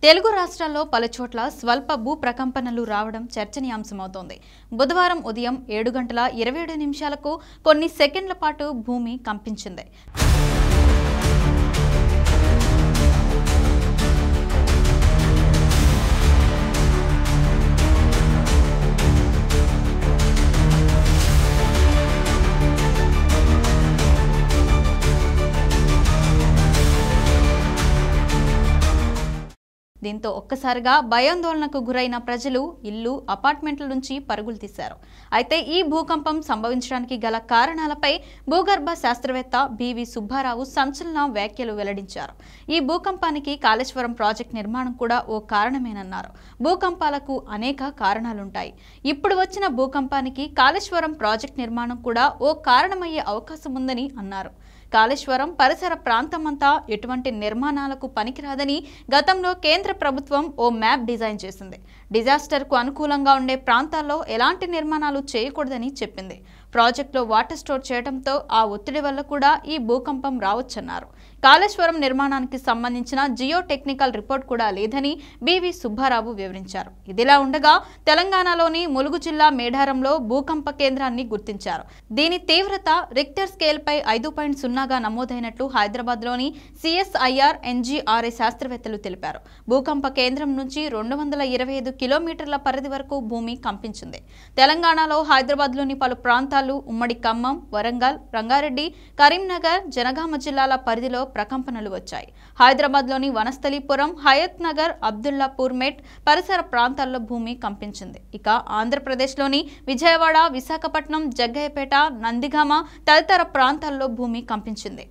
తెలుగు రాష్ట్రాల్లో పలుచోట్ల స్వల్ప భూ ప్రకంపనలు రావడం చర్చనీయాంశమవుతోంది. బుధవారం ఉదయం 7:27 కొన్ని సెకండ్ల పాటు భూమి కంపించింది. దీంతో ఒక్కసారిగా భయాందోళనకు గురైన ప్రజలు ఇల్లు, అపార్ట్మెంట్ల నుంచి పరుగులు తీశారు. అయితే ఈ భూకంపం సంభవించడానికి గల కారణాలపై భూగర్భ శాస్త్రవేత్త బివి సుబ్బారావు సంచలన వ్యాఖ్యలు వెల్లడించారు. ఈ భూకంపానికి కాళేశ్వరం ప్రాజెక్టు నిర్మాణం కూడా ఓ కారణమేనన్నారు. భూకంపాలకు అనేక కారణాలుంటాయి. ఇప్పుడు వచ్చిన భూకంపానికి కాళేశ్వరం ప్రాజెక్టు నిర్మాణం కూడా ఓ కారణమయ్యే అవకాశం ఉందని అన్నారు. కాళేశ్వరం పరిసర ప్రాంతమంతా ఎటువంటి నిర్మాణాలకు పనికిరాదని గతంలో కేంద్ర ప్రభుత్వం ఓ మ్యాప్ డిజైన్ చేసింది. డిజాస్టర్కు అనుకూలంగా ఉండే ప్రాంతాల్లో ఎలాంటి నిర్మాణాలు చేయకూడదని చెప్పింది. ప్రాజెక్టులో వాటర్ స్టోర్ చేయడంతో ఆ ఒత్తిడి వల్ల కూడా ఈ భూకంపం రావచ్చన్నారు. కాళేశ్వరం నిర్మాణానికి సంబంధించిన జియో టెక్నికల్ రిపోర్ట్ కూడా లేదని బివి సుబ్బారావు వివరించారు. ఇదిలా ఉండగా తెలంగాణలోని ములుగు జిల్లా మేడారంలో భూకంప కేంద్రాన్ని గుర్తించారు. దీని తీవ్రత రిక్టర్ స్కేల్పై 5.0గా నమోదైనట్లు హైదరాబాద్లోని సిఎస్ఐఆర్ ఎన్జీఆర్ఐ శాస్త్రవేత్తలు తెలిపారు. భూకంప కేంద్రం నుంచి 225 కిలోమీటర్ల పరిధి వరకు భూమి కంపించింది. తెలంగాణలో హైదరాబాద్లోని పలు ప్రాంతాలు, ఉమ్మడి ఖమ్మం, వరంగల్, రంగారెడ్డి, కరీంనగర్, జనగామ జిల్లాల పరిధిలో ప్రకంపనలు వచ్చాయి. హైదరాబాద్లోని వనస్థలీపురం, హయత్ నగర్, అబ్దుల్లాపూర్ మెట్ పరిసర ప్రాంతాల్లో భూమి కంపించింది. ఇక ఆంధ్రప్రదేశ్లోని విజయవాడ, విశాఖపట్నం, జగ్గయ్యపేట, నందిగామ తదితర ప్రాంతాల్లో భూమి కంపించింది.